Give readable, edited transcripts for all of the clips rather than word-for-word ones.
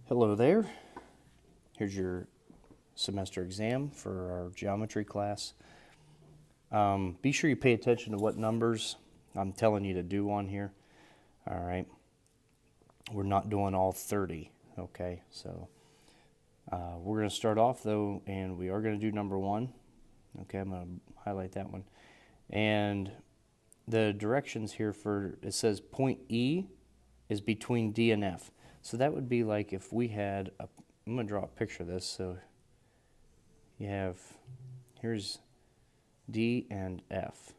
Hello there. Here's your semester exam for our geometry class. Be sure you pay attention to what numbers I'm telling you to do on here. All right. We're not doing all 30, okay? So we're going to start off though, and we are going to do number 1. Okay, I'm going to highlight that one. And the directions here it says point E is between D and F. So that would be like if we had I'm going to draw a picture of this. So you have, here's D and F.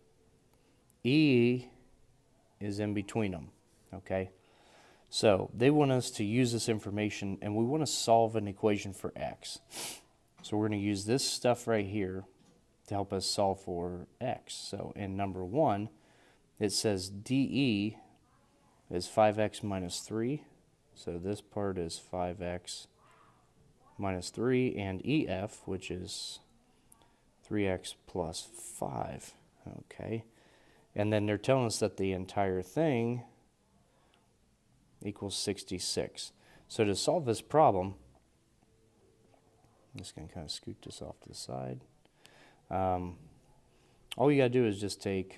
E is in between them, okay? So they want us to use this information, and we want to solve an equation for x. So we're going to use this stuff right here to help us solve for x. So in number 1, it says DE is 5x minus 3. So this part is 5x minus 3, and EF, which is 3x plus 5. Okay. And then they're telling us that the entire thing equals 66. So to solve this problem, I'm just going to kind of scoot this off to the side. All you got to do is just set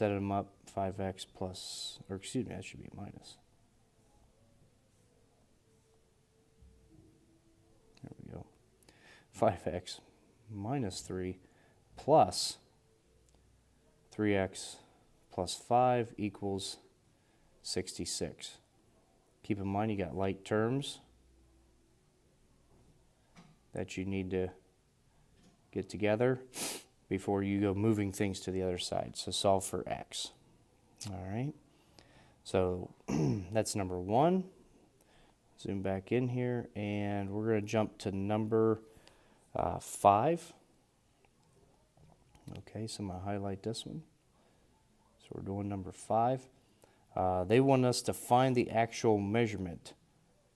them up 5x plus, or excuse me, that should be a minus. There we go. 5x minus 3 plus 3x plus 5 equals 66. Keep in mind you got like terms that you need to get together before you go moving things to the other side. So solve for x. All right. So that's number 1. Zoom back in here, and we're going to jump to number 5. Okay, so I'm going to highlight this one. So we're doing number 5. They want us to find the actual measurement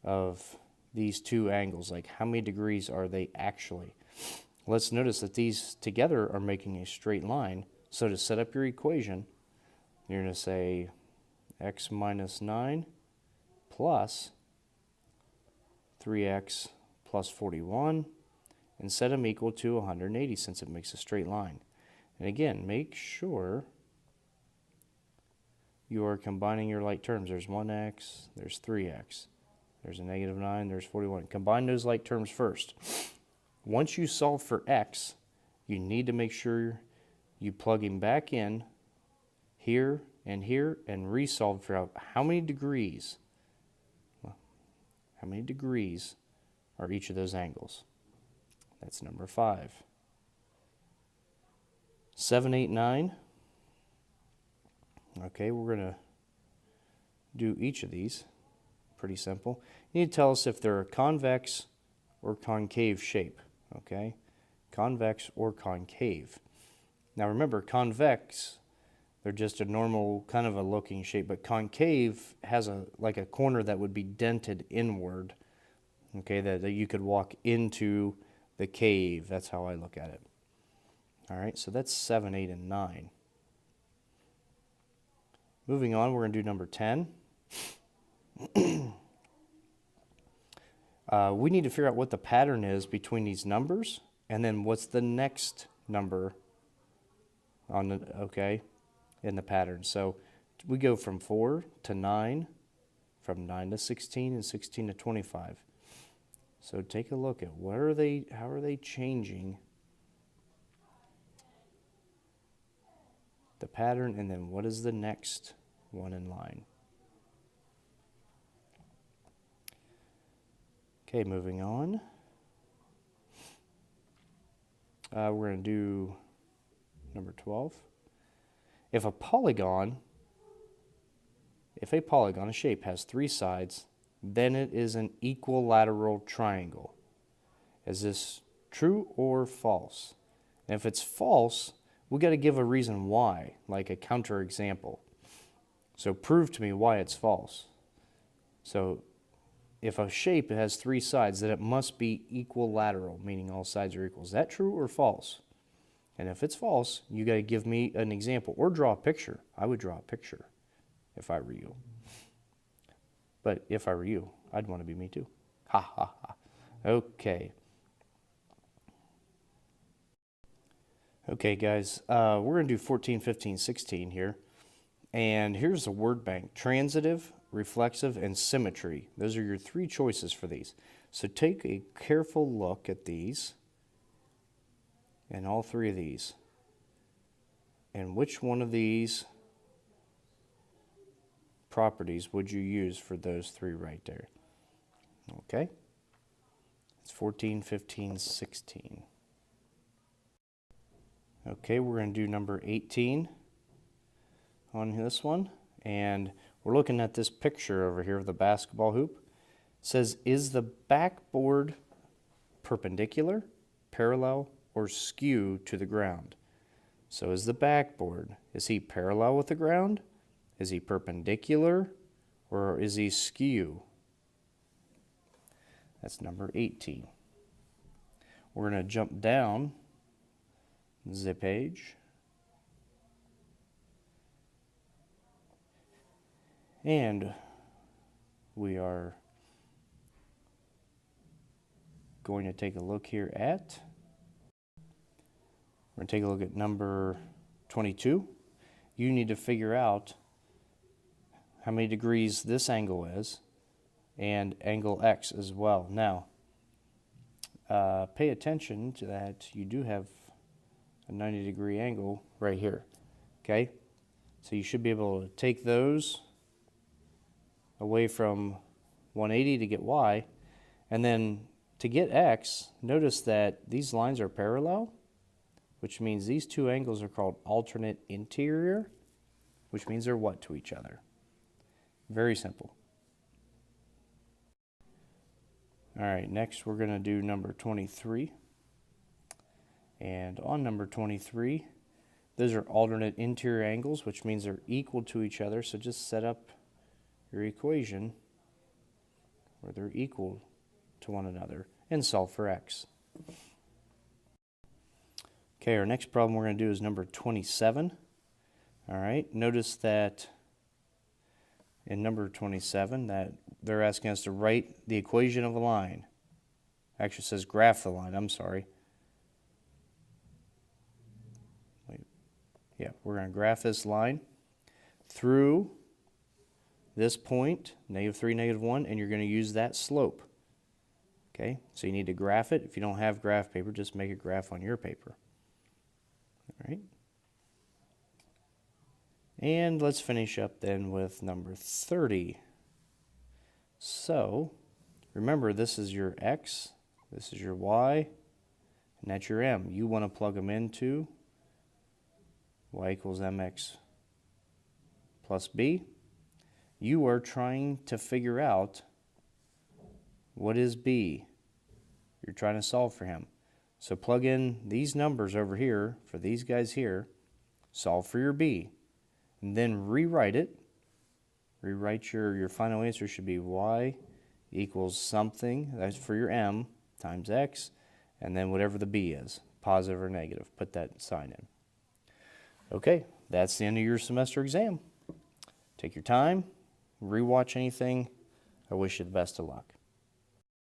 of these two angles, like how many degrees are they actually. Let's notice that these together are making a straight line. So to set up your equation, you're going to say x minus 9 plus 3x plus 41, and set them equal to 180 since it makes a straight line. And again, make sure you are combining your like terms. There's 1x, there's 3x, there's a negative 9, there's 41. Combine those like terms first. Once you solve for x, you need to make sure you plug him back in here and resolve for out how many degrees. How many degrees are each of those angles? That's number 5. 7, 8, 9. Okay, we're going to do each of these. Pretty simple. You need to tell us if they're a convex or concave shape. Okay, convex or concave. Now remember, convex, they're just a normal kind of a looking shape, but concave has like a corner that would be dented inward. Okay, that you could walk into the cave. That's how I look at it. All right, so that's 7, 8, and 9. Moving on, we're going to do number 10. We need to figure out what the pattern is between these numbers, and then what's the next number on in the pattern. So we go from 4 to 9, from 9 to 16, and 16 to 25. So take a look at how are they changing the pattern, and then what is the next one in line. Okay, moving on. We're going to do number 12. If a polygon, a shape has 3 sides, then it is an equilateral triangle. Is this true or false? And if it's false, we got to give a reason why, like a counterexample. So prove to me why it's false. So if a shape has 3 sides, then it must be equilateral, meaning all sides are equal. Is that true or false? And if it's false, you got to give me an example or draw a picture. I would draw a picture if I were you. But if I were you, I'd want to be me too. Ha ha ha. Okay. Okay, guys, we're going to do 14, 15, 16 here. And here's the word bank: transitive, reflexive, and symmetry. Those are your three choices for these. So take a careful look at these and all three of these. And which one of these properties would you use for those three right there? Okay? It's 14, 15, 16. Okay, we're going to do number 18 on this one. And we're looking at this picture over here of the basketball hoop. It says, is the backboard perpendicular, parallel, or skew to the ground? So is the backboard, is he parallel with the ground? Is he perpendicular, or is he skew? That's number 18. We're going to jump down the page. And we are going to take a look here at, we're going to take a look at number 22. You need to figure out how many degrees this angle is and angle X as well. Now, pay attention to that. You do have a 90-degree angle right here, okay? So you should be able to take those away from 180 to get Y, and then to get X, notice that these lines are parallel, which means these two angles are called alternate interior, which means they're what to each other? Very simple. All right, next we're going to do number 23. And on number 23, those are alternate interior angles, which means they're equal to each other. So just set up your equation where they're equal to one another and solve for X. Okay, our next problem we're going to do is number 27. All right, notice that in number 27 that they're asking us to write the equation of a line. Actually, it says graph the line, I'm sorry. Yeah, we're going to graph this line through this point, -3, -1, and you're going to use that slope. Okay, so you need to graph it. If you don't have graph paper, just make a graph on your paper. All right. And let's finish up then with number 30. So, remember, this is your X, this is your Y, and that's your M. You want to plug them into Y equals mx plus b. You are trying to figure out what is b. You're trying to solve for him. So plug in these numbers over here for these guys here, solve for your b, and then rewrite it. Rewrite your final answer should be y equals something, that's for your m, times x, and then whatever the b is, positive or negative, put that sign in. Okay, that's the end of your semester exam. Take your time, rewatch anything. I wish you the best of luck.